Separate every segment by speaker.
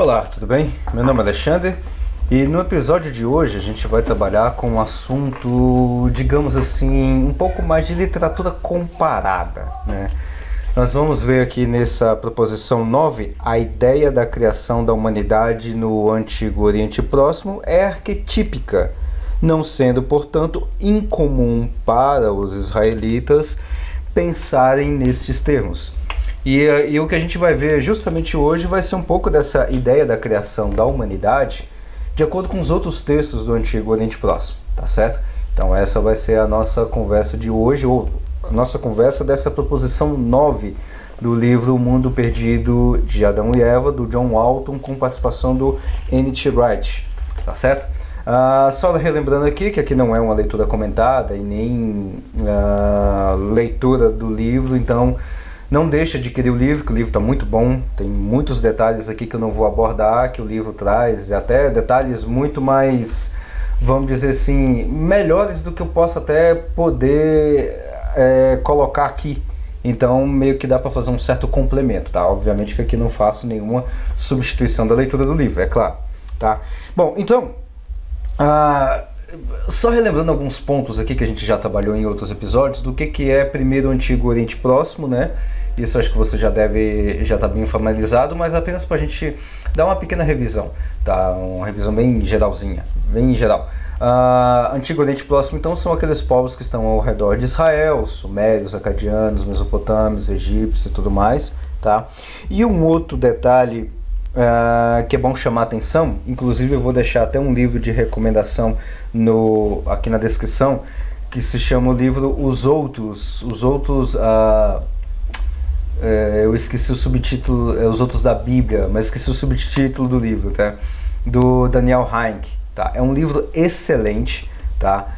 Speaker 1: Olá, tudo bem? Meu nome é Alexandre e no episódio de hoje a gente vai trabalhar com um assunto, digamos assim, um pouco mais de literatura comparada, né? Nós vamos ver aqui nessa proposição 9, a ideia da criação da humanidade no Antigo Oriente Próximo é arquetípica, não sendo, portanto, incomum para os israelitas pensarem nestes termos. E o que a gente vai ver justamente hoje vai ser um pouco dessa ideia da criação da humanidade de acordo com os outros textos do Antigo Oriente Próximo, tá certo? Então essa vai ser a nossa conversa de hoje, ou a nossa conversa dessa proposição 9 do livro O Mundo Perdido de Adão e Eva, do John Walton, com participação do N.T. Wright, tá certo? Só relembrando aqui que aqui não é uma leitura comentada e nem leitura do livro, então não deixe de adquirir o livro, que o livro está muito bom, tem muitos detalhes aqui que eu não vou abordar, que o livro traz, e até detalhes muito mais, vamos dizer assim, melhores do que eu posso até poder colocar aqui. Então meio que dá para fazer um certo complemento, tá? Obviamente que aqui não faço nenhuma substituição da leitura do livro, é claro, tá? Bom, então, só relembrando alguns pontos aqui que a gente já trabalhou em outros episódios, do que é primeiro o Antigo Oriente Próximo, né? Isso acho que você já está bem familiarizado, mas apenas para a gente dar uma pequena revisão, tá? Uma revisão bem geralzinha, bem geral. Antigo Oriente Próximo, então, são aqueles povos que estão ao redor de Israel, sumérios, acadianos, mesopotâmios, egípcios e tudo mais, tá? E um outro detalhe que é bom chamar a atenção, inclusive eu vou deixar até um livro de recomendação aqui na descrição, que se chama o livro Os Outros, eu esqueci o subtítulo, Os Outros da Bíblia, mas esqueci o subtítulo do livro, tá? Do Daniel Heinck, tá? É um livro excelente, tá?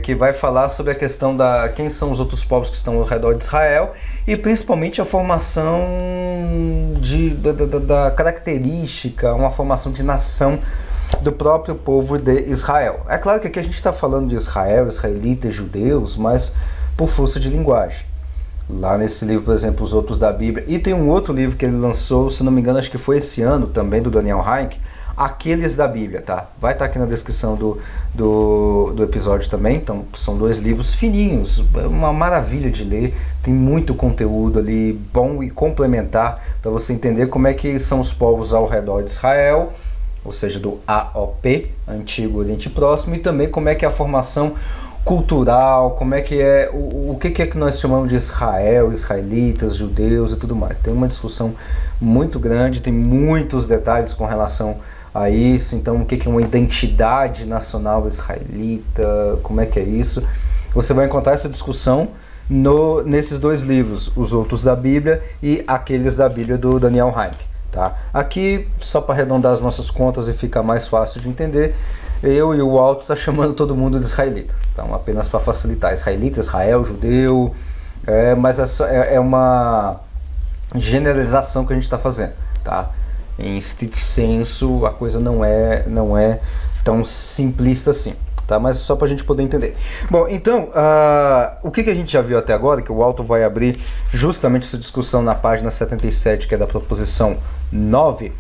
Speaker 1: Que vai falar sobre a questão quem são os outros povos que estão ao redor de Israel e principalmente a formação da característica, uma formação de nação do próprio povo de Israel. É claro que aqui a gente está falando de Israel, israelitas, judeus, mas por força de linguagem. Lá nesse livro, por exemplo, Os Outros da Bíblia, e tem um outro livro que ele lançou, se não me engano, acho que foi esse ano também, do Daniel Heinck, Aqueles da Bíblia, tá? Vai estar aqui na descrição do episódio também. Então, são dois livros fininhos, uma maravilha de ler, tem muito conteúdo ali bom e complementar para você entender como é que são os povos ao redor de Israel, ou seja, do AOP, Antigo Oriente Próximo, e também como é que é a formação cultural, como é que é, o que é que nós chamamos de Israel, israelitas, judeus e tudo mais. Tem uma discussão muito grande, tem muitos detalhes com relação a isso. Então, o que é uma identidade nacional israelita, como é que é isso. Você vai encontrar essa discussão nesses dois livros, Os Outros da Bíblia e Aqueles da Bíblia, do Daniel Heinck, tá? Aqui, só para arredondar as nossas contas e ficar mais fácil de entender, eu e o Alto tá chamando todo mundo de israelita. Então, apenas para facilitar, israelita, Israel, judeu, mas é uma generalização que a gente está fazendo, tá? Em estrito senso, a coisa não é tão simplista assim, tá? Mas só para a gente poder entender. Bom, então, o que a gente já viu até agora, que o Alto vai abrir justamente essa discussão na página 77, que é da proposição 9,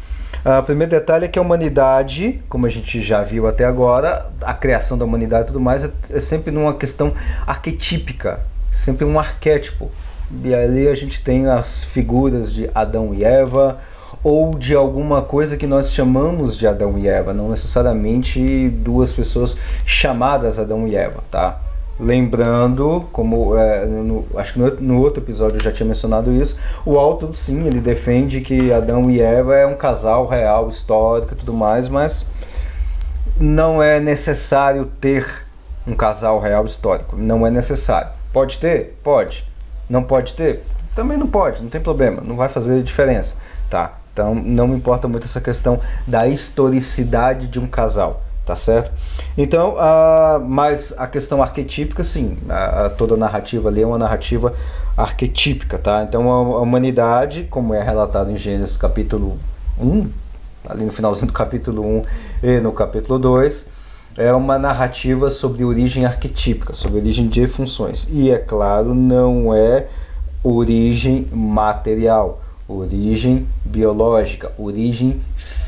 Speaker 1: o primeiro detalhe é que a humanidade, como a gente já viu até agora, a criação da humanidade e tudo mais, é sempre numa questão arquetípica, sempre um arquétipo. E ali a gente tem as figuras de Adão e Eva, ou de alguma coisa que nós chamamos de Adão e Eva, não necessariamente duas pessoas chamadas Adão e Eva, tá? Lembrando, como acho que no outro episódio eu já tinha mencionado isso, o Alto, sim, ele defende que Adão e Eva é um casal real, histórico e tudo mais, mas não é necessário ter um casal real histórico, não é necessário. Pode ter? Pode. Não pode ter? Também não pode, não tem problema, não vai fazer diferença, tá? Então não me importa muito essa questão da historicidade de um casal, tá certo? Então, mas a questão arquetípica, sim, toda a narrativa ali é uma narrativa arquetípica, tá? Então a humanidade, como é relatado em Gênesis capítulo 1, ali no finalzinho do capítulo 1 e no capítulo 2, é uma narrativa sobre origem arquetípica, sobre origem de funções. E, é claro, não é origem material. origem biológica, origem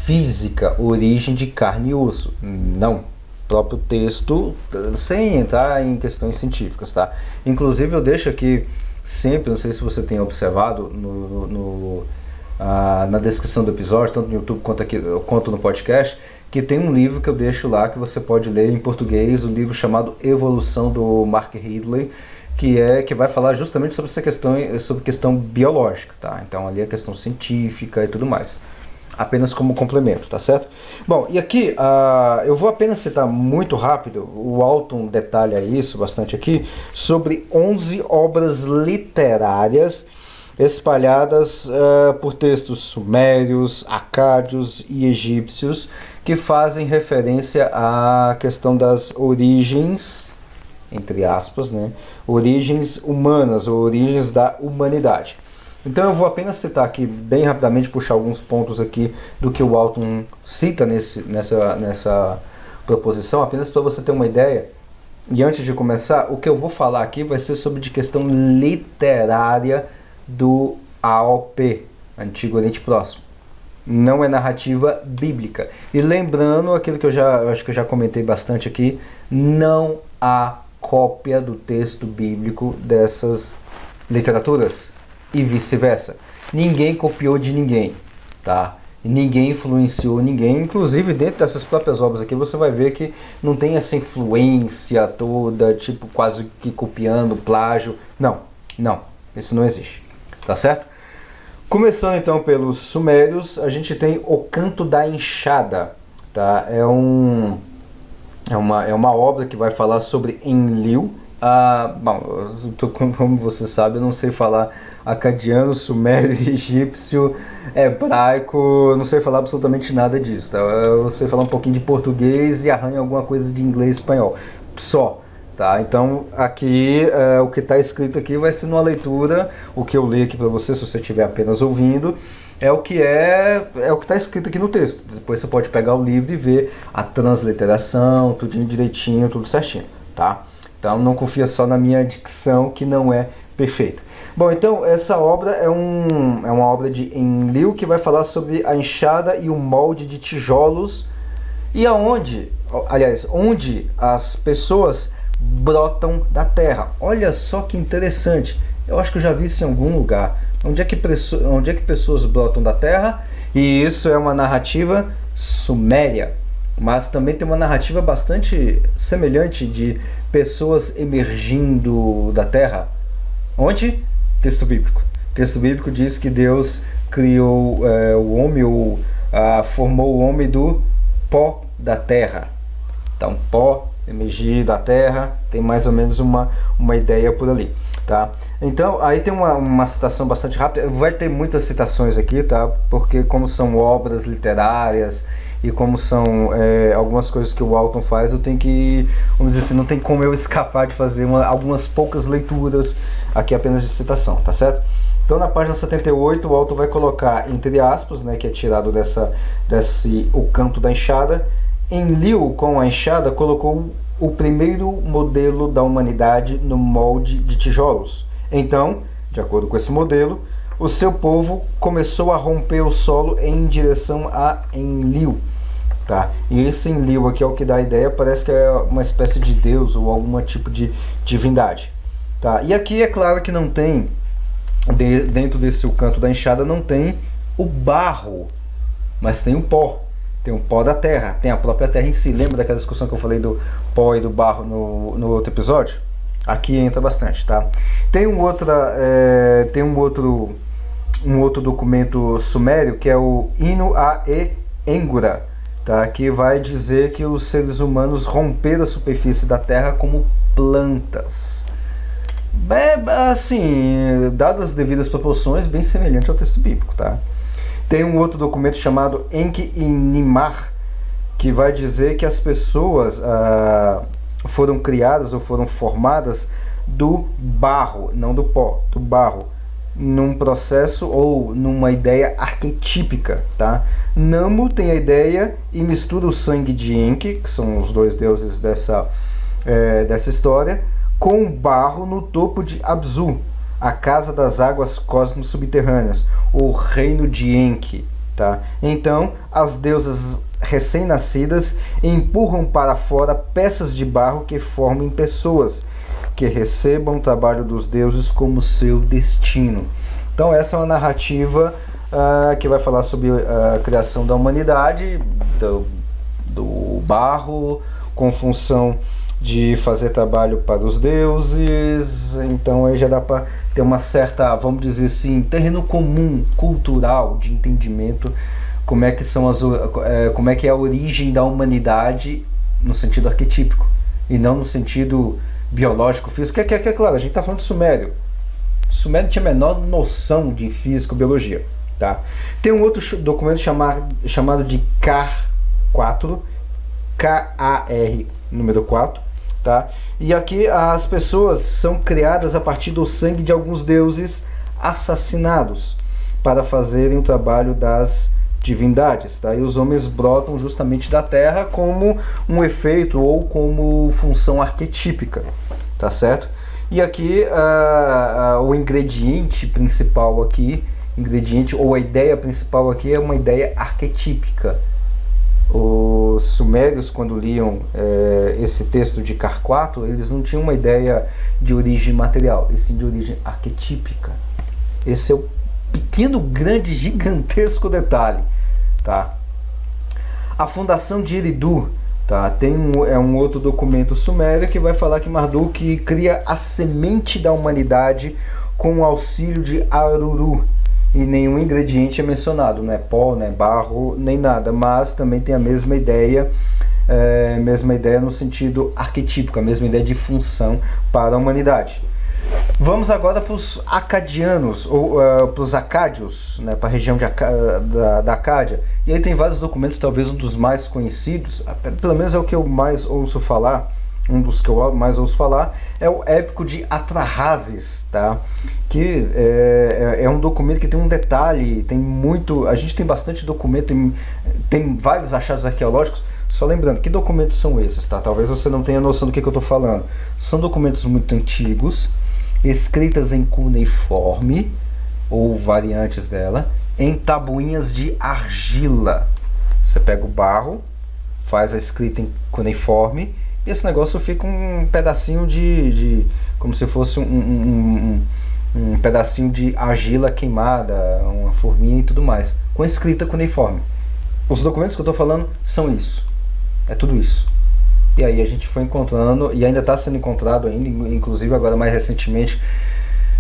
Speaker 1: física, origem de carne e osso. Não. Próprio texto, sem entrar em questões científicas, tá? Inclusive eu deixo aqui sempre, não sei se você tem observado na descrição do episódio, tanto no YouTube quanto no podcast, que tem um livro que eu deixo lá que você pode ler em português, um livro chamado Evolução, do Mark Ridley, que vai falar justamente sobre essa questão biológica, tá? Então ali a questão científica e tudo mais. Apenas como complemento, tá certo? Bom, e aqui eu vou apenas citar muito rápido, o Walton detalha isso bastante aqui, sobre 11 obras literárias espalhadas por textos sumérios, acádios e egípcios, que fazem referência à questão das origens, entre aspas, né? Origens humanas, ou origens da humanidade. Então eu vou apenas citar aqui bem rapidamente, puxar alguns pontos aqui do que o Walton cita nessa proposição, apenas para você ter uma ideia. E antes de começar, o que eu vou falar aqui vai ser sobre de questão literária do AOP, Antigo Oriente Próximo. Não é narrativa bíblica. E lembrando aquilo que acho que eu já comentei bastante aqui, não há cópia do texto bíblico dessas literaturas. E vice-versa. Ninguém copiou de ninguém, tá? Ninguém influenciou ninguém. Inclusive, dentro dessas próprias obras aqui, você vai ver que não tem essa influência toda, tipo, quase que copiando, plágio. Não, isso não existe, tá certo? Começando então pelos sumérios, a gente tem o Canto da Enxada, tá? É uma obra que vai falar sobre Enlil. Bom, como você sabe, eu não sei falar acadiano, sumério, egípcio, hebraico, não sei falar absolutamente nada disso, tá? Eu sei falar um pouquinho de português e arranho alguma coisa de inglês e espanhol, só, tá? Então, aqui, o que está escrito aqui vai ser numa leitura, o que eu li aqui para você, se você estiver apenas ouvindo, é o que está escrito aqui no texto. Depois você pode pegar o livro e ver a transliteração, tudinho direitinho, tudo certinho, tá? Então não confia só na minha dicção, que não é perfeita. Bom, então essa obra é uma obra de Enlil, que vai falar sobre a enxada e o molde de tijolos, e onde as pessoas brotam da terra. Olha só que interessante, eu acho que eu já vi isso em algum lugar. Onde é que pessoas brotam da terra? E isso é uma narrativa suméria. Mas também tem uma narrativa bastante semelhante de pessoas emergindo da terra. Onde? Texto bíblico. O texto bíblico diz que Deus criou o homem, ou formou o homem do pó da terra. Então, pó, emergir da terra, tem mais ou menos uma ideia por ali. Tá? Então, aí tem uma citação bastante rápida. Vai ter muitas citações aqui, tá? Porque como são obras literárias e como são algumas coisas que o Walton faz, eu tenho que, vamos dizer assim, não tem como eu escapar de fazer algumas poucas leituras aqui apenas de citação, tá certo? Então na página 78 o Walton vai colocar, entre aspas, né, que é tirado desse O Canto da Enxada, Enlil com a enxada colocou o primeiro modelo da humanidade no molde de tijolos. Então, de acordo com esse modelo, o seu povo começou a romper o solo em direção a Enlil. Tá? E esse Enlil aqui é o que dá a ideia, parece que é uma espécie de deus ou algum tipo de divindade. Tá? E aqui é claro que não tem, dentro desse O Canto da Enxada, não tem o barro, mas tem o pó. Tem o pó da terra, tem a própria terra em si. Lembra daquela discussão que eu falei do pó e do barro no outro episódio? Aqui entra bastante, tá? Tem um outro documento sumério, que é o Hino a Engura, tá? Que vai dizer que os seres humanos romperam a superfície da terra como plantas. Assim, dadas as devidas proporções, bem semelhante ao texto bíblico, tá? Tem um outro documento chamado Enki-Nimar, que vai dizer que as pessoas foram criadas ou foram formadas do barro, não do pó, do barro, num processo ou numa ideia arquetípica, tá? Namo tem a ideia e mistura o sangue de Enki, que são os dois deuses dessa história, com o barro no topo de Abzu. a casa das águas cósmicas subterrâneas, o reino de Enki. Tá? Então, as deusas recém-nascidas empurram para fora peças de barro que formem pessoas, que recebam o trabalho dos deuses como seu destino. Então essa é uma narrativa que vai falar sobre a criação da humanidade, do barro, com função de fazer trabalho para os deuses. Então aí já dá para ter uma certa, vamos dizer assim, terreno comum, cultural, de entendimento, como é que é a origem da humanidade no sentido arquetípico, e não no sentido biológico, físico, que é claro, a gente está falando de Sumério. Sumério tinha a menor noção de física e biologia. Tá? Tem um outro documento chamado de Car 4, K-A-R, número 4. Tá? E aqui as pessoas são criadas a partir do sangue de alguns deuses assassinados para fazerem o trabalho das divindades. Tá? E os homens brotam justamente da terra como um efeito ou como função arquetípica. Tá certo? E aqui o ingrediente principal aqui, ou a ideia principal aqui é uma ideia arquetípica. Os sumérios, quando liam esse texto de Car 4, eles não tinham uma ideia de origem material, e sim de origem arquetípica. Esse é o pequeno, grande, gigantesco detalhe. Tá? A fundação de Eridu, tá? Tem um outro documento sumério que vai falar que Marduk cria a semente da humanidade com o auxílio de Aruru, e nenhum ingrediente é mencionado, não é pó, não é barro, nem nada, mas também tem a mesma ideia no sentido arquetípico, a mesma ideia de função para a humanidade. Vamos agora para os acadianos, ou para os acádios, né, para a região da Acádia. E aí tem vários documentos, talvez um dos mais conhecidos, pelo menos é o que eu mais ouço falar, um dos que eu mais ouço falar, é o Épico de Atrahasis, tá? Que é um documento que tem um detalhe, a gente tem bastante documento, tem vários achados arqueológicos. Só lembrando, que documentos são esses, tá? Talvez você não tenha noção do que eu estou falando. São documentos muito antigos, escritas em cuneiforme, ou variantes dela, em tabuinhas de argila. Você pega o barro, faz a escrita em cuneiforme, e esse negócio fica um pedacinho como se fosse um pedacinho de argila queimada, uma forminha e tudo mais, com escrita cuneiforme. Os documentos que eu estou falando são isso. É tudo isso. E aí a gente foi encontrando, e ainda está sendo encontrado ainda, inclusive agora mais recentemente,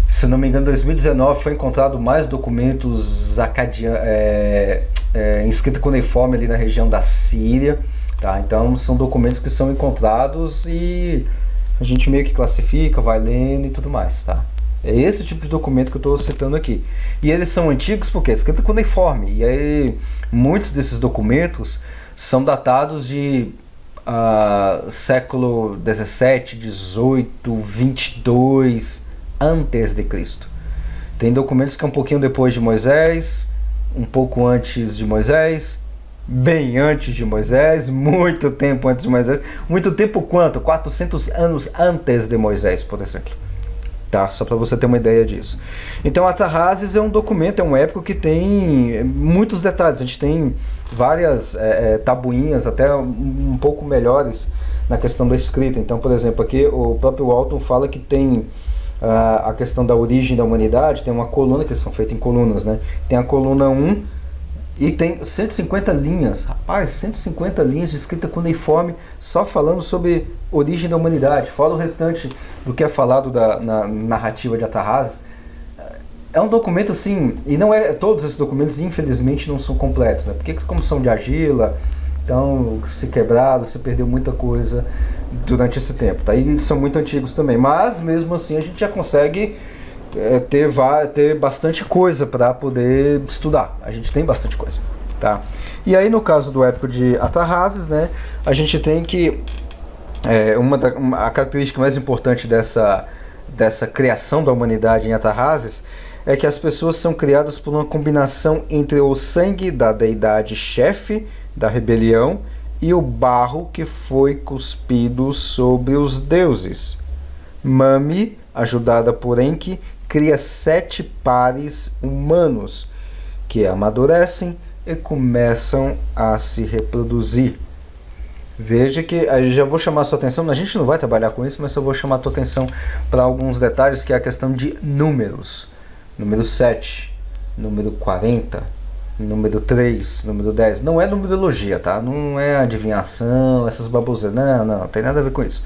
Speaker 1: se não me engano, em 2019 foi encontrado mais documentos em escrita cuneiforme ali na região da Síria. Tá? Então são documentos que são encontrados e a gente meio que classifica, vai lendo e tudo mais. Tá? É esse tipo de documento que eu estou citando aqui. E eles são antigos porque é escrita cuneiforme. E aí muitos desses documentos são datados de século 17, 18, 22 antes de Cristo. Tem documentos que é um pouquinho depois de Moisés, um pouco antes de Moisés, bem antes de Moisés, muito tempo antes de Moisés. Muito tempo quanto? 400 anos antes de Moisés, por exemplo. Tá? Só para você ter uma ideia disso. Então, Atrahasis é um documento, é um épico que tem muitos detalhes. A gente tem várias tabuinhas, até um pouco melhores na questão da escrita. Então, por exemplo, aqui o próprio Walton fala que tem a questão da origem da humanidade, tem uma coluna, que são feitas em colunas, né? Tem a coluna 1 e tem 150 linhas. Rapaz, 150 linhas de escrita cuneiforme só falando sobre origem da humanidade. Fora o restante do que é falado na narrativa de Atrahasis. É um documento assim, e não é todos esses documentos, infelizmente, não são completos, né? Porque como são de argila, então se quebraram, se perdeu muita coisa durante esse tempo, tá? E são muito antigos também, mas mesmo assim a gente já consegue ter bastante coisa para poder estudar. A gente tem bastante coisa, tá? E aí no caso do épico de Atrahasis, né, a gente tem que a característica mais importante dessa criação da humanidade em Atrahasis é que as pessoas são criadas por uma combinação entre o sangue da deidade chefe da rebelião e o barro que foi cuspido sobre os deuses. Mami, ajudada por Enki, cria 7 pares humanos que amadurecem e começam a se reproduzir. Veja que eu já vou chamar a sua atenção, a gente não vai trabalhar com isso, mas eu vou chamar a tua atenção para alguns detalhes, que é a questão de números. Número 7, número 40, número 3, número 10. Não é numerologia, tá? Não é adivinhação, essas baboseiras. Não tem nada a ver com isso.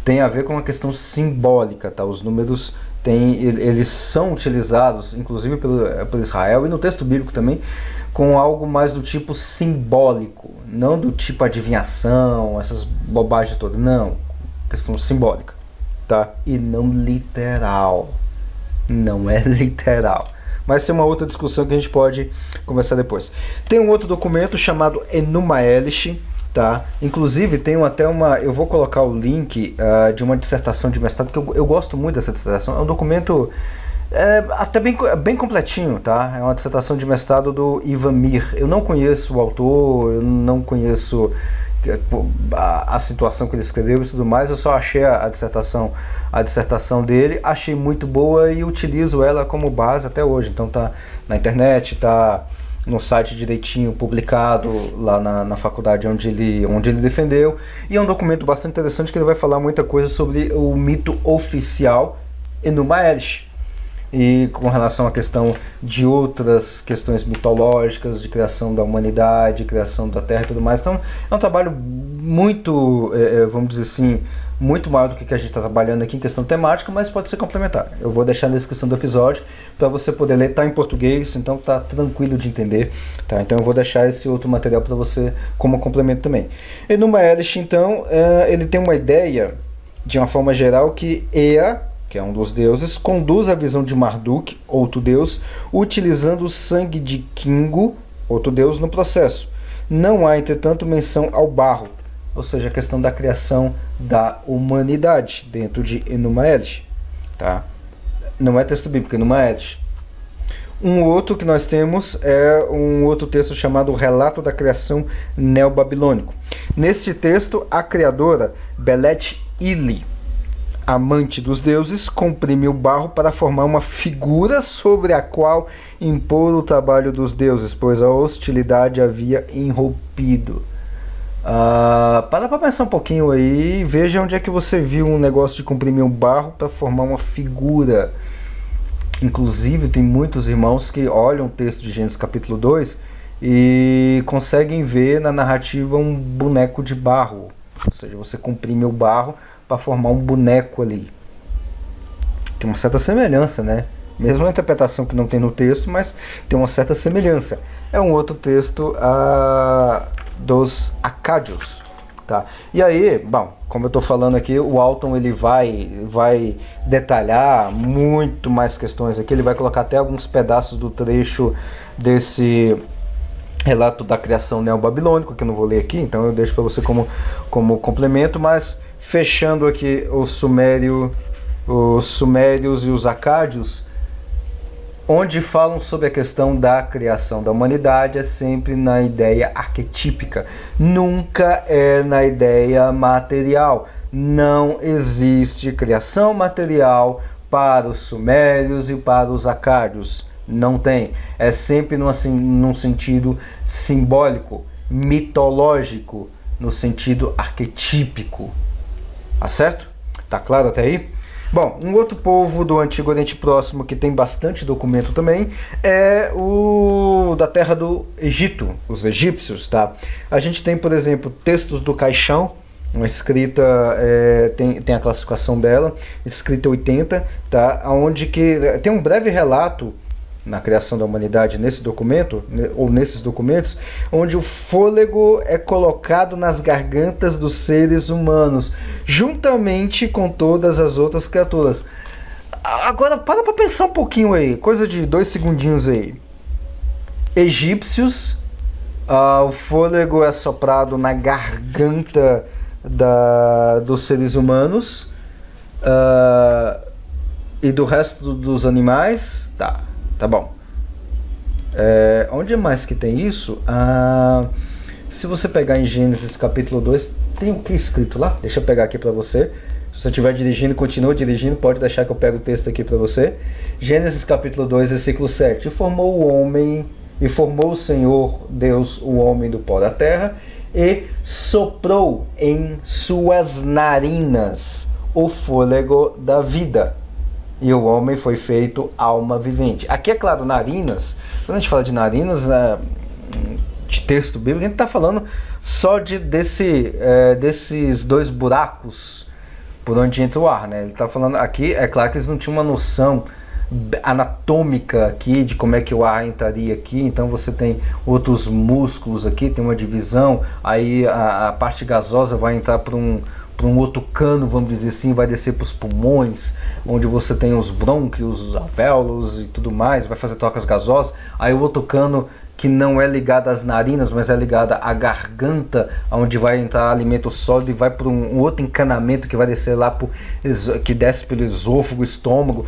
Speaker 1: Tem a ver com a questão simbólica, tá? Os números eles são utilizados, inclusive por Israel e no texto bíblico também, com algo mais do tipo simbólico, não do tipo adivinhação, essas bobagens todas, não, questão simbólica, tá? E não literal, não é literal, mas isso é uma outra discussão que a gente pode conversar depois. Tem um outro documento chamado Enuma Elish, tá? Inclusive tem até eu vou colocar o link de uma dissertação de mestrado, que eu gosto muito dessa dissertação, é um documento até bem completinho, tá? É uma dissertação de mestrado do Ivan Mir. Eu não conheço o autor, eu não conheço a situação que ele escreveu e tudo mais, eu só achei a dissertação dele, achei muito boa e utilizo ela como base até hoje. Então tá na internet, tá no site direitinho, publicado lá na faculdade onde ele defendeu, e é um documento bastante interessante que ele vai falar muita coisa sobre o mito oficial Enuma Elish, e com relação à questão de outras questões mitológicas, de criação da humanidade, criação da Terra e tudo mais. Então é um trabalho muito, vamos dizer assim, muito maior do que a gente está trabalhando aqui em questão temática, mas pode ser complementar. Eu vou deixar na descrição do episódio para você poder ler, está em português, então tá tranquilo de entender, tá? Então eu vou deixar esse outro material para você como complemento também. Enuma Elish, então, ele tem uma ideia, de uma forma geral, que Ea, que é um dos deuses, conduz a visão de Marduk, outro deus, utilizando o sangue de Kingu, outro deus, no processo. Não há, entretanto, menção ao barro, ou seja, a questão da criação da humanidade dentro de Enuma Elish, tá? Não é texto bíblico, Enuma Elish. Um outro que nós temos é um outro texto chamado Relato da Criação Neobabilônico. Neste texto, a criadora Belet Ili, amante dos deuses, comprime o barro para formar uma figura sobre a qual impor o trabalho dos deuses, pois a hostilidade havia irrompido. Para pensar um pouquinho aí, veja onde é que você viu um negócio de comprimir um barro para formar uma figura. Inclusive tem muitos irmãos que olham o texto de Gênesis capítulo 2 e conseguem ver na narrativa um boneco de barro, ou seja, você comprime o barro para formar um boneco ali. Tem uma certa semelhança, né? Mesmo a interpretação que não tem no texto, mas tem uma certa semelhança. É um outro texto dos Acádios, tá? E aí, bom, como eu estou falando aqui, o Alton ele vai detalhar muito mais questões aqui. Ele vai colocar até alguns pedaços do trecho desse relato da criação neobabilônico, que eu não vou ler aqui, então eu deixo para você como complemento, mas fechando aqui os sumérios e os acádios, onde falam sobre a questão da criação da humanidade, é sempre na ideia arquetípica, nunca é na ideia material. Não existe criação material para os sumérios e para os acádios, não tem. É sempre num sentido simbólico, mitológico, no sentido arquetípico. Tá certo? Tá claro até aí? Bom, um outro povo do Antigo Oriente Próximo que tem bastante documento também é o da terra do Egito, os egípcios, tá? A gente tem, por exemplo, textos do Caixão, uma escrita, tem a classificação dela, escrita 80, tá? Onde que tem um breve relato na criação da humanidade nesse documento, ou nesses documentos, onde o fôlego é colocado nas gargantas dos seres humanos, juntamente com todas as outras criaturas. Agora, para pensar um pouquinho aí, coisa de 2 segundinhos aí. Egípcios, o fôlego é soprado na garganta dos seres humanos, e do resto dos animais, tá bom. Onde mais que tem isso? Se você pegar em Gênesis capítulo 2, tem o que escrito lá? Deixa eu pegar aqui para você. Se você estiver dirigindo, continua dirigindo, pode deixar que eu pego o texto aqui para você. Gênesis capítulo 2, versículo 7. E formou o Senhor Deus o homem do pó da terra, e soprou em suas narinas o fôlego da vida. E o homem foi feito alma vivente. Aqui é claro, narinas, quando a gente fala de narinas, de texto bíblico, a gente está falando só desses dois buracos por onde entra o ar, né? Ele está falando aqui, é claro que eles não tinham uma noção anatômica aqui de como é que o ar entraria aqui, então você tem outros músculos aqui, tem uma divisão, aí a parte gasosa vai entrar para um outro cano, vamos dizer assim, vai descer para os pulmões, onde você tem os brônquios, os alvéolos e tudo mais, vai fazer trocas gasosas, aí o outro cano que não é ligado às narinas, mas é ligado à garganta, onde vai entrar alimento sólido e vai para um outro encanamento que vai descer lá, que desce pelo esôfago, estômago.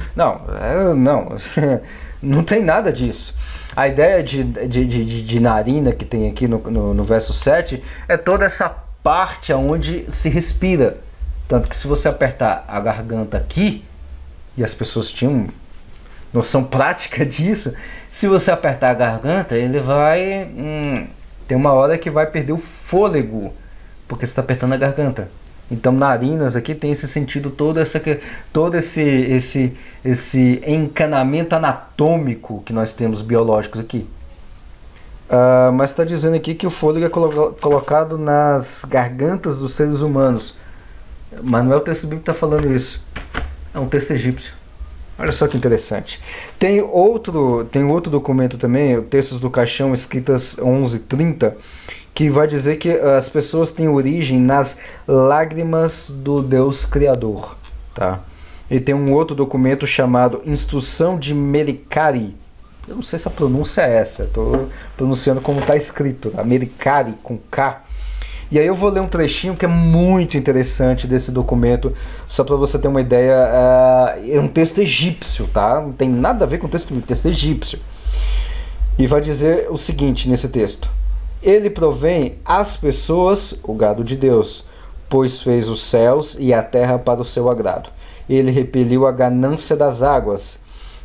Speaker 1: Não tem nada disso. A ideia de narina que tem aqui no verso 7 é toda essa parte onde se respira. Tanto que se você apertar a garganta aqui, e as pessoas tinham noção prática disso, se você apertar a garganta, ele vai... tem uma hora que vai perder o fôlego, porque você está apertando a garganta. Então, narinas aqui tem esse sentido, todo esse encanamento anatômico que nós temos biológicos aqui. Mas está dizendo aqui que o fôlego é colocado nas gargantas dos seres humanos. Mas não é o texto bíblico que está falando isso. É um texto egípcio. Olha só que interessante. Tem outro documento também, Textos do Caixão, escritas 11:30, que vai dizer que as pessoas têm origem nas lágrimas do Deus Criador. Tá? E tem um outro documento chamado Instrução de Merikari. Eu não sei se a pronúncia é essa, eu estou pronunciando como está escrito, tá? Merikari com K. E aí eu vou ler um trechinho que é muito interessante desse documento, só para você ter uma ideia. É um texto egípcio, tá? Não tem nada a ver com o texto egípcio. E vai dizer o seguinte nesse texto: ele provém às pessoas o gado de Deus, pois fez os céus e a terra para o seu agrado. Ele repeliu a ganância das águas.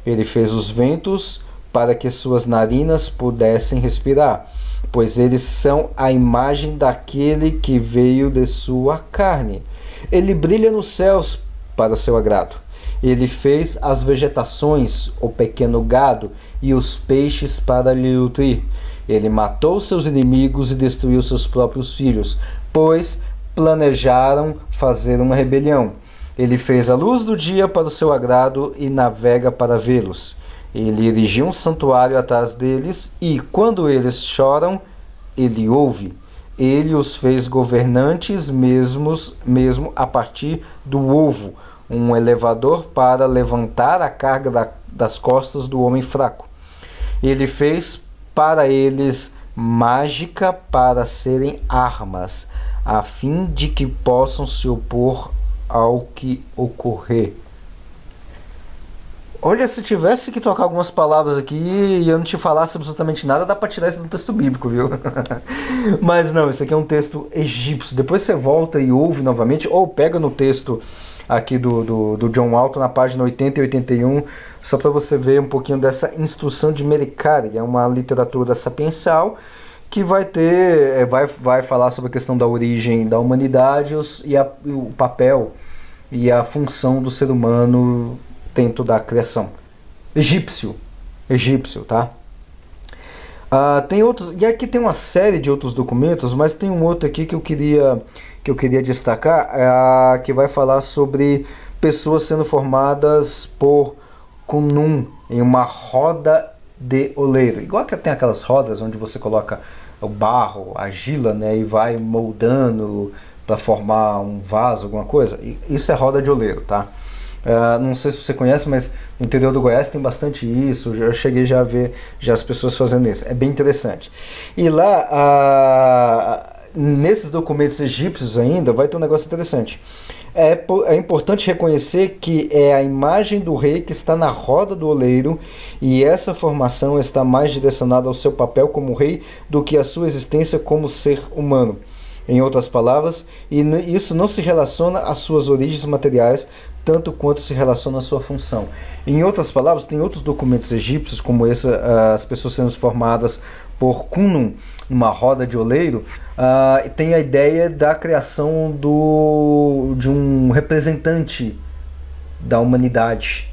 Speaker 1: Ele fez os ventos para que suas narinas pudessem respirar, pois eles são a imagem daquele que veio de sua carne. Ele brilha nos céus para seu agrado. Ele fez as vegetações, o pequeno gado e os peixes para lhe nutrir. Ele matou seus inimigos e destruiu seus próprios filhos, pois planejaram fazer uma rebelião. Ele fez a luz do dia para o seu agrado e navega para vê-los. Ele erigiu um santuário atrás deles e, quando eles choram, ele ouve. Ele os fez governantes mesmo a partir do ovo, um elevador para levantar a carga das costas do homem fraco. Ele fez para eles mágica para serem armas, a fim de que possam se opor ao que ocorrer. Olha, se tivesse que trocar algumas palavras aqui e eu não te falasse absolutamente nada, dá para tirar isso do texto bíblico, viu? Mas não, isso aqui é um texto egípcio. Depois você volta e ouve novamente, ou pega no texto aqui do John Walton, na página 80 e 81, só para você ver um pouquinho dessa Instrução de Merikari. É uma literatura sapiencial que vai falar sobre a questão da origem da humanidade e o papel e a função do ser humano dentro da criação. Egípcio, tá? Tem outros, e aqui tem uma série de outros documentos, mas tem um outro aqui que eu queria destacar, que vai falar sobre pessoas sendo formadas por Khnum em uma roda de oleiro. Igual que tem aquelas rodas onde você coloca o barro, a argila, né, e vai moldando para formar um vaso, alguma coisa. Isso é roda de oleiro, tá? Não sei se você conhece, mas no interior do Goiás tem bastante isso. Eu cheguei já a ver as pessoas fazendo isso. É bem interessante. E lá, nesses documentos egípcios ainda, vai ter um negócio interessante. É importante reconhecer que é a imagem do rei que está na roda do oleiro, e essa formação está mais direcionada ao seu papel como rei do que à sua existência como ser humano. Em outras palavras, isso não se relaciona às suas origens materiais, tanto quanto se relaciona à sua função. Em outras palavras, tem outros documentos egípcios, como esse, as pessoas sendo formadas por Khnum, numa roda de oleiro, tem a ideia da criação de um representante da humanidade.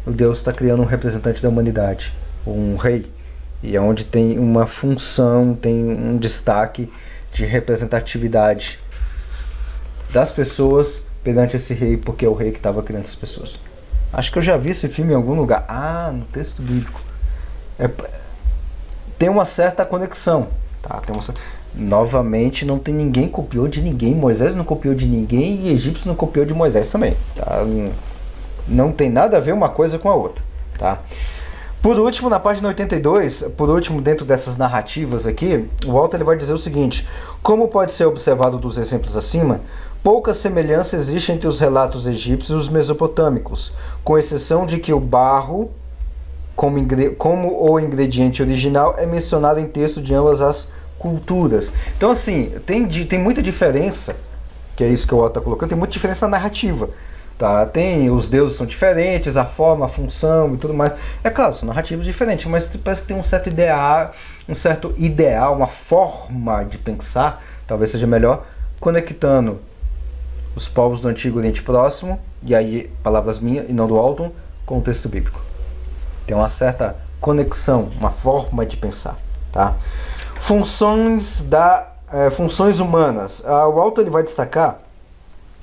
Speaker 1: O Deus está criando um representante da humanidade, um rei, e é onde tem uma função, tem um destaque de representatividade das pessoas perante esse rei, porque é o rei que estava criando essas pessoas. Acho que eu já vi esse filme em algum lugar. No texto bíblico. Tem uma certa conexão. Tá? Novamente, não tem ninguém copiou de ninguém. Moisés não copiou de ninguém e egípcio não copiou de Moisés também. Tá? Não tem nada a ver uma coisa com a outra. Tá? Por último, na página 82, dentro dessas narrativas aqui, o Walter ele vai dizer o seguinte: como pode ser observado dos exemplos acima, pouca semelhança existe entre os relatos egípcios e os mesopotâmicos, com exceção de que o barro, como o ingrediente original, é mencionado em texto de ambas as culturas. Então, assim, tem muita diferença, que é isso que o Walter está colocando, tem muita diferença na narrativa. Tá, os deuses são diferentes, a forma, a função e tudo mais. É claro, são narrativas diferentes, mas parece que tem um certo ideal, uma forma de pensar, talvez seja melhor, conectando os povos do Antigo Oriente Próximo, e aí, palavras minhas e não do Alton, com o texto bíblico. Tem uma certa conexão, uma forma de pensar. Tá? Funções humanas. O Alton ele vai destacar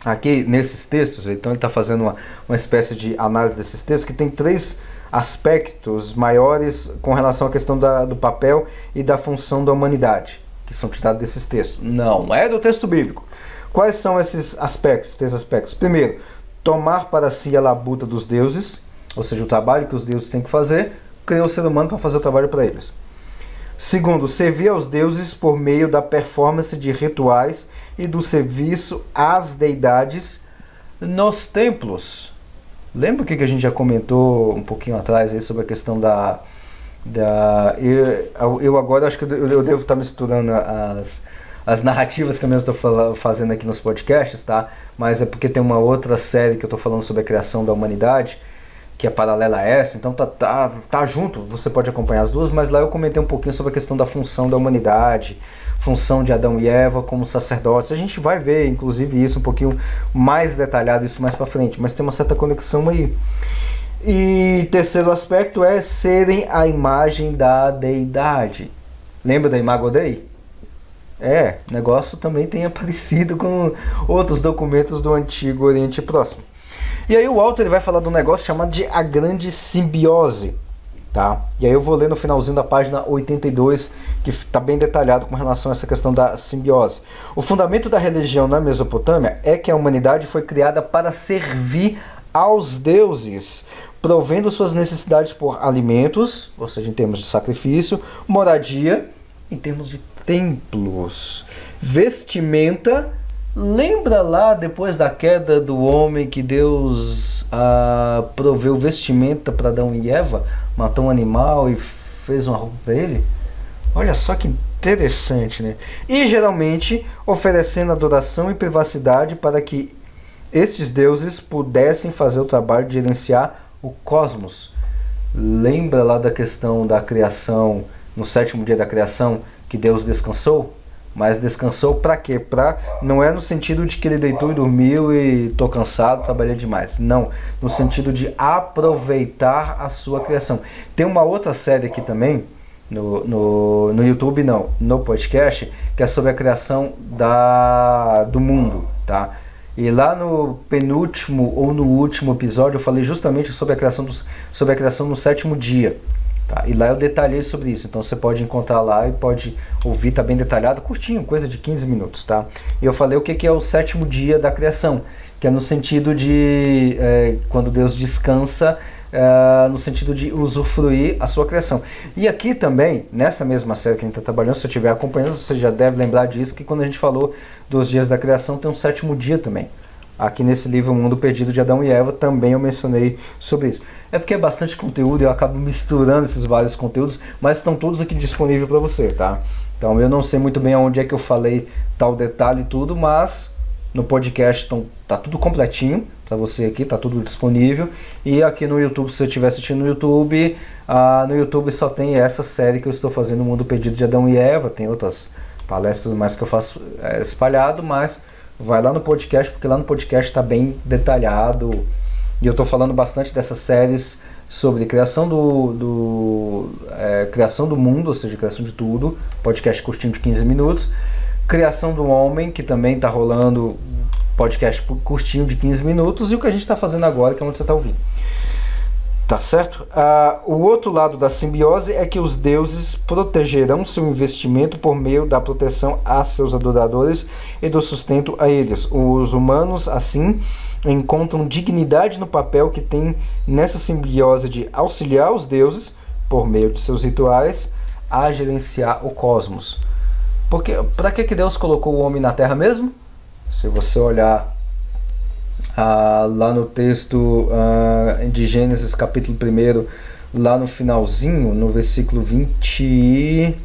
Speaker 1: aqui nesses textos, então ele está fazendo uma espécie de análise desses textos, que tem 3 aspectos maiores com relação à questão do papel e da função da humanidade, que são tirados desses textos. Não é do texto bíblico. Quais são esses aspectos, 3 aspectos? Primeiro, tomar para si a labuta dos deuses, ou seja, o trabalho que os deuses têm que fazer, criou o ser humano para fazer o trabalho para eles. Segundo, servir aos deuses por meio da performance de rituais e do serviço às deidades nos templos. Lembra o que a gente já comentou um pouquinho atrás aí sobre a questão eu agora acho que eu devo estar misturando as narrativas que eu mesmo estou fazendo aqui nos podcasts, tá? Mas é porque tem uma outra série que eu estou falando sobre a criação da humanidade, que é paralela a essa, então tá junto, você pode acompanhar as duas, mas lá eu comentei um pouquinho sobre a questão da função da humanidade, função de Adão e Eva como sacerdotes. A gente vai ver, inclusive, isso um pouquinho mais detalhado, isso mais pra frente, mas tem uma certa conexão aí. E terceiro aspecto é serem a imagem da deidade. Lembra da Imago Dei? O negócio também tem aparecido com outros documentos do Antigo Oriente Próximo. E aí o Walter ele vai falar de um negócio chamado de a grande simbiose, tá? E aí eu vou ler no finalzinho da página 82, que está bem detalhado com relação a essa questão da simbiose. O fundamento da religião na Mesopotâmia é que a humanidade foi criada para servir aos deuses, provendo suas necessidades por alimentos, ou seja, em termos de sacrifício, moradia, em termos de templos, vestimenta. Lembra lá, depois da queda do homem, que Deus proveu vestimenta para Adão e Eva, matou um animal e fez uma roupa para ele? Olha só que interessante, né? E geralmente oferecendo adoração e privacidade para que estes deuses pudessem fazer o trabalho de gerenciar o cosmos. Lembra lá da questão da criação, no 7º dia da criação, que Deus descansou? Mas descansou para quê? Não é no sentido de que ele deitou e dormiu e tô cansado, trabalhei demais. Não, no sentido de aproveitar a sua criação. Tem uma outra série aqui também, no YouTube não, no podcast, que é sobre a criação do mundo, tá? E lá no penúltimo ou no último episódio eu falei justamente sobre a criação no 7º dia. Tá, e lá eu detalhei sobre isso, então você pode encontrar lá e pode ouvir, tá bem detalhado, curtinho, coisa de 15 minutos, tá? E eu falei o que é o 7º dia da criação, que é no sentido de, quando Deus descansa, no sentido de usufruir a sua criação. E aqui também, nessa mesma série que a gente está trabalhando, se você estiver acompanhando, você já deve lembrar disso, que quando a gente falou dos dias da criação, tem um 7º dia também. Aqui nesse livro O Mundo Perdido de Adão e Eva também eu mencionei sobre isso. É porque é bastante conteúdo e eu acabo misturando esses vários conteúdos, mas estão todos aqui disponíveis para você, tá? Então eu não sei muito bem aonde é que eu falei tal detalhe e tudo, mas no podcast tá tudo completinho para você aqui, tá tudo disponível. E aqui no YouTube, se você estiver assistindo no YouTube só tem essa série que eu estou fazendo, O Mundo Perdido de Adão e Eva. Tem outras palestras mais que eu faço espalhado, mas vai lá no podcast, porque lá no podcast está bem detalhado. E eu estou falando bastante dessas séries sobre criação criação do mundo, ou seja, criação de tudo. Podcast curtinho de 15 minutos. Criação do homem, que também está rolando, podcast curtinho de 15 minutos. E o que a gente está fazendo agora, que é onde você está ouvindo. Tá certo? O outro lado da simbiose é que os deuses protegerão seu investimento por meio da proteção a seus adoradores e do sustento a eles. Os humanos, assim, encontram dignidade no papel que tem nessa simbiose de auxiliar os deuses, por meio de seus rituais, a gerenciar o cosmos. Porque para que Deus colocou o homem na Terra mesmo? Se você olhar lá no texto de Gênesis capítulo 1, lá no finalzinho, no versículo 20,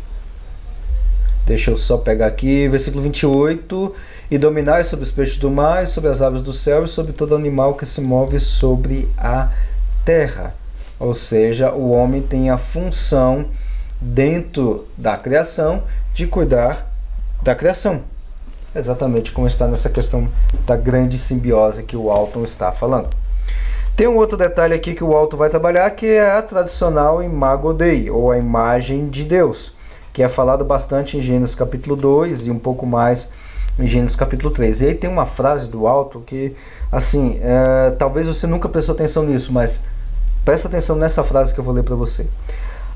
Speaker 1: deixa eu só pegar aqui, versículo 28, e dominai sobre os peixes do mar, e sobre as aves do céu, e sobre todo animal que se move sobre a terra. Ou seja, o homem tem a função dentro da criação de cuidar da criação. Exatamente como está nessa questão da grande simbiose que o Walton está falando. Tem um outro detalhe aqui que o Walton vai trabalhar, que é a tradicional Imago Dei, ou a imagem de Deus, que é falado bastante em Gênesis capítulo 2 e um pouco mais em Gênesis capítulo 3. E aí tem uma frase do Walton que, assim, talvez você nunca prestou atenção nisso, mas presta atenção nessa frase que eu vou ler para você.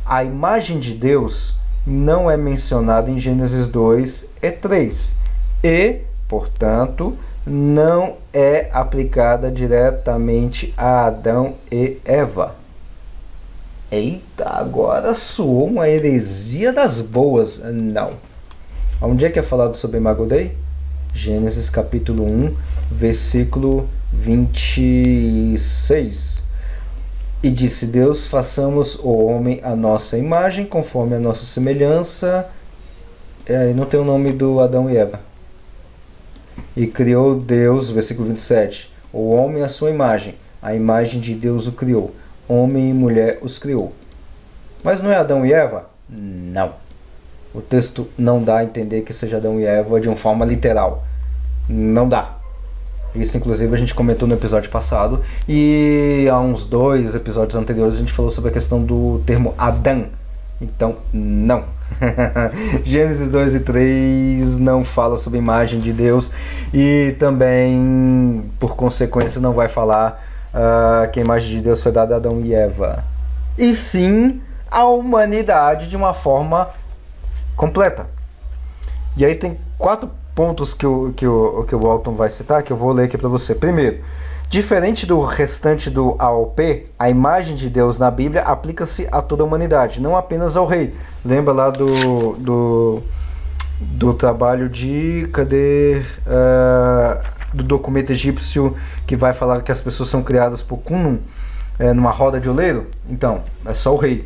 Speaker 1: A imagem de Deus não é mencionada em Gênesis 2 e 3. E, portanto, não é aplicada diretamente a Adão e Eva. Eita, agora soou uma heresia das boas. Não. Onde é que é falado sobre Imago Dei? Gênesis capítulo 1, versículo 26. E disse Deus, façamos o homem à nossa imagem, conforme a nossa semelhança. Aí não tem o nome do Adão e Eva. E criou Deus, versículo 27, o homem à sua imagem, a imagem de Deus o criou, homem e mulher os criou. Mas não é Adão e Eva? Não. O texto não dá a entender que seja Adão e Eva de uma forma literal. Não dá. Isso, inclusive, a gente comentou no episódio passado, e há uns 2 episódios anteriores a gente falou sobre a questão do termo Adão. Então, não. Gênesis 2 e 3 não fala sobre a imagem de Deus, e também, por consequência, não vai falar que a imagem de Deus foi dada a Adão e Eva. E sim, a humanidade de uma forma completa. E aí tem 4 pontos que o Walton vai citar, que eu vou ler aqui para você. Primeiro, diferente do restante do AOP, a imagem de Deus na Bíblia aplica-se a toda a humanidade, não apenas ao rei. Lembra lá do trabalho de... do documento egípcio que vai falar que as pessoas são criadas por Cunum, numa roda de oleiro? Então, é só o rei.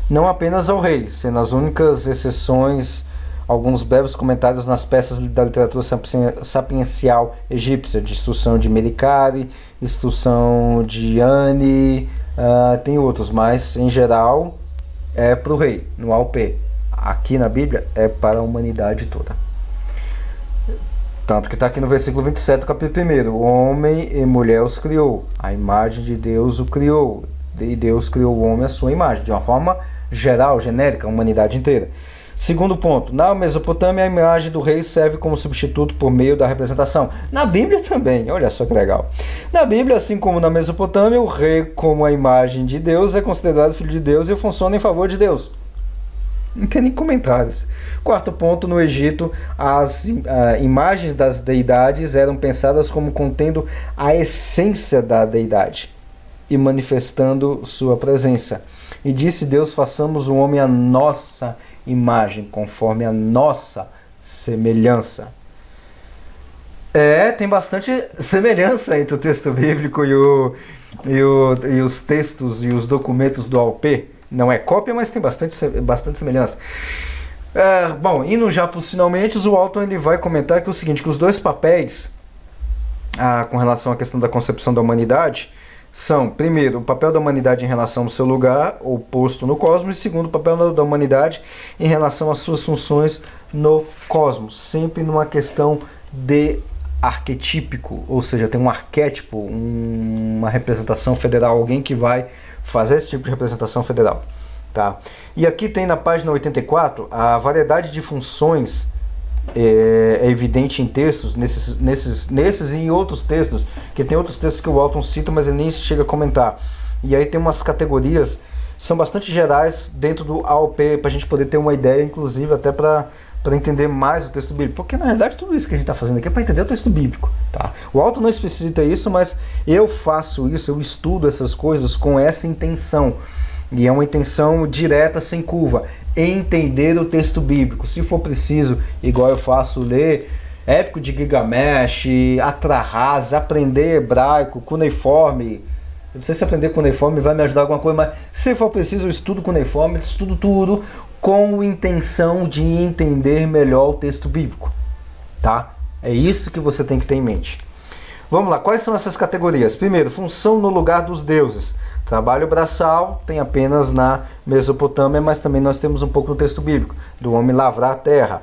Speaker 1: Não apenas ao rei, sendo as únicas exceções alguns breves comentários nas peças da literatura sapiencial egípcia, de instrução de Merikari, instrução de Ani, tem outros, mas em geral é para o rei, no AOP. Aqui na Bíblia é para a humanidade toda. Tanto que está aqui no versículo 27 do capítulo 1, o homem e mulher os criou, a imagem de Deus o criou, e Deus criou o homem à sua imagem, de uma forma geral, genérica, a humanidade inteira. Segundo ponto, na Mesopotâmia a imagem do rei serve como substituto por meio da representação. Na Bíblia também, olha só que legal. Na Bíblia, assim como na Mesopotâmia, o rei, como a imagem de Deus, é considerado filho de Deus e funciona em favor de Deus. Não tem nem comentários. Quarto ponto, no Egito, as imagens das deidades eram pensadas como contendo a essência da deidade e manifestando sua presença. E disse Deus, façamos o homem à nossa imagem, conforme a nossa semelhança. Tem bastante semelhança entre o texto bíblico e os textos e os documentos do AOP. Não é cópia, mas tem bastante semelhança. Bom, indo já para os finalmente, o Walton ele vai comentar que é o seguinte, que os dois papéis com relação à questão da concepção da humanidade são, primeiro, o papel da humanidade em relação ao seu lugar ou posto no cosmos, e segundo, o papel da humanidade em relação às suas funções no cosmos, sempre numa questão de arquetípico, ou seja, tem um arquétipo, uma representação federal, alguém que vai fazer esse tipo de representação federal. Tá? E aqui tem na página 84 a variedade de funções é evidente em textos, nesses e em outros textos, que tem outros textos que o Walton cita, mas ele nem chega a comentar. E aí tem umas categorias, são bastante gerais dentro do AOP, para a gente poder ter uma ideia, inclusive até para entender mais o texto bíblico, porque na realidade tudo isso que a gente está fazendo aqui é para entender o texto bíblico. Tá? O Walton não explicita isso, mas eu faço isso, eu estudo essas coisas com essa intenção. E é uma intenção direta, sem curva. Entender o texto bíblico. Se for preciso, igual eu faço, ler Épico de Gilgamesh, Atrahasis, aprender hebraico, cuneiforme. Eu não sei se aprender cuneiforme vai me ajudar alguma coisa, mas se for preciso, eu estudo cuneiforme, estudo tudo com intenção de entender melhor o texto bíblico. Tá? É isso que você tem que ter em mente. Vamos lá, quais são essas categorias? Primeiro, função no lugar dos deuses. Trabalho braçal tem apenas na Mesopotâmia, mas também nós temos um pouco no texto bíblico, do homem lavrar a terra.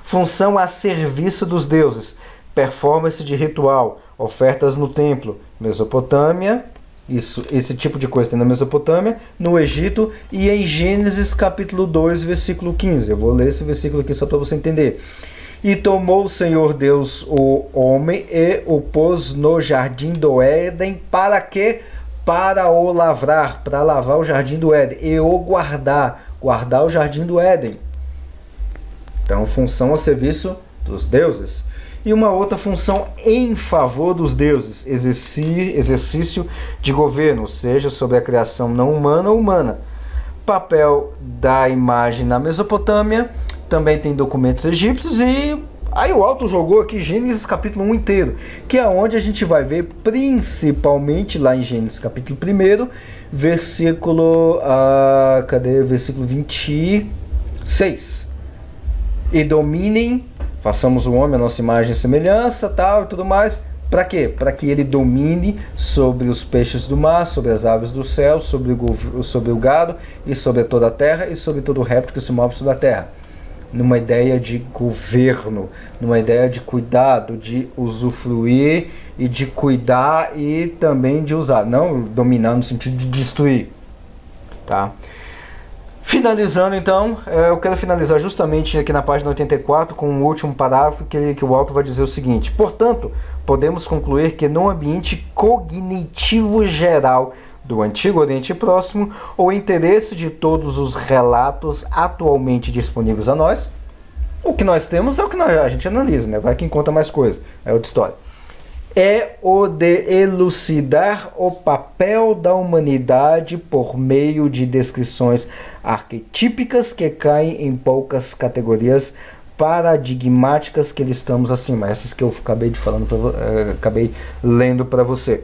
Speaker 1: Função a serviço dos deuses, performance de ritual, ofertas no templo, Mesopotâmia, esse tipo de coisa tem na Mesopotâmia, no Egito e em Gênesis capítulo 2, versículo 15. Eu vou ler esse versículo aqui só para você entender. E tomou o Senhor Deus o homem e o pôs no jardim do Éden, para quê? Para o lavrar, para lavar o jardim do Éden, e o guardar o jardim do Éden. Então, função ao serviço dos deuses. E uma outra função em favor dos deuses, exercício de governo, ou seja, sobre a criação não humana ou humana. Papel da imagem na Mesopotâmia, também tem documentos egípcios e... Aí o Walton jogou aqui Gênesis capítulo 1 inteiro, que é onde a gente vai ver principalmente lá em Gênesis capítulo 1, versículo, versículo 26. E dominem, façamos o homem a nossa imagem e semelhança, tal e tudo mais. Para quê? Para que ele domine sobre os peixes do mar, sobre as aves do céu, sobre o gado e sobre toda a terra e sobre todo o réptil que se move sobre a terra. Numa ideia de governo, numa ideia de cuidado, de usufruir e de cuidar e também de usar, não dominar no sentido de destruir. Tá? Finalizando então, eu quero finalizar justamente aqui na página 84 com o último parágrafo que o Walton vai dizer o seguinte: portanto, podemos concluir que no ambiente cognitivo geral do Antigo Oriente Próximo, o interesse de todos os relatos atualmente disponíveis a nós, o que nós temos é o que a gente analisa, né? Vai quem conta mais coisa, é outra história. É o de elucidar o papel da humanidade por meio de descrições arquetípicas que caem em poucas categorias paradigmáticas que listamos acima, essas que eu acabei acabei lendo para você.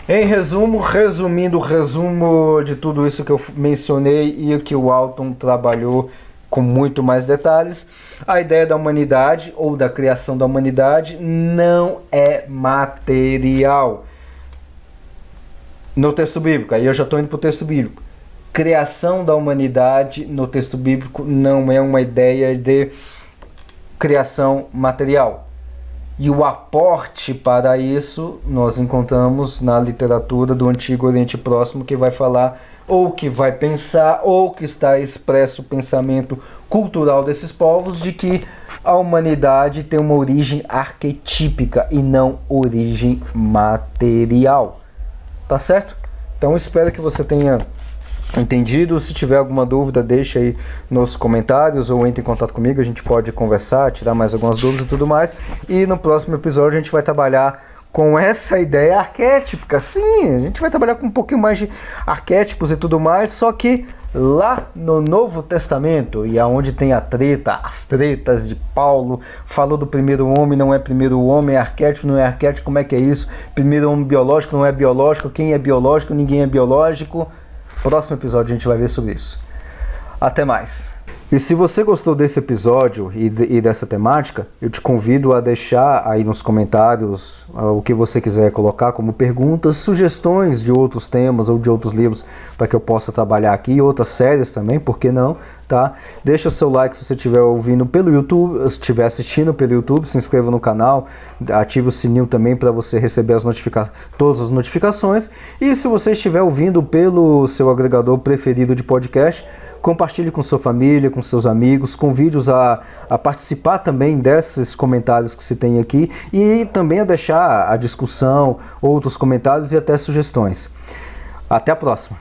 Speaker 1: Em resumo, resumindo o resumo de tudo isso que eu mencionei e que o Walton trabalhou com muito mais detalhes, a ideia da humanidade ou da criação da humanidade não é material. No texto bíblico, aí eu já estou indo para o texto bíblico. Criação da humanidade no texto bíblico não é uma ideia de criação material. E o aporte para isso nós encontramos na literatura do Antigo Oriente Próximo, que vai falar, ou que vai pensar, ou que está expresso o pensamento cultural desses povos, de que a humanidade tem uma origem arquetípica e não origem material. Tá certo? Então espero que você tenha entendido. Se tiver alguma dúvida, deixa aí nos comentários ou entre em contato comigo, a gente pode conversar, tirar mais algumas dúvidas e tudo mais. E no próximo episódio a gente vai trabalhar com essa ideia arquétipica. Sim, a gente vai trabalhar com um pouquinho mais de arquétipos e tudo mais, só que lá no Novo Testamento, e aonde tem a treta, as tretas de Paulo, falou do primeiro homem, não é primeiro homem, é arquétipo, não é arquétipo, como é que é isso? Primeiro homem biológico, não é biológico, quem é biológico, ninguém é biológico. Próximo episódio a gente vai ver sobre isso. Até mais. E se você gostou desse episódio e dessa temática, eu te convido a deixar aí nos comentários o que você quiser colocar como perguntas, sugestões de outros temas ou de outros livros para que eu possa trabalhar aqui, outras séries também, por que não, tá? Deixa o seu like se você estiver ouvindo pelo YouTube, se estiver assistindo pelo YouTube, se inscreva no canal, ative o sininho também para você receber todas as notificações. E se você estiver ouvindo pelo seu agregador preferido de podcast, compartilhe com sua família, com seus amigos, convide-os a participar também desses comentários que se tem aqui e também a deixar a discussão, outros comentários e até sugestões. Até a próxima!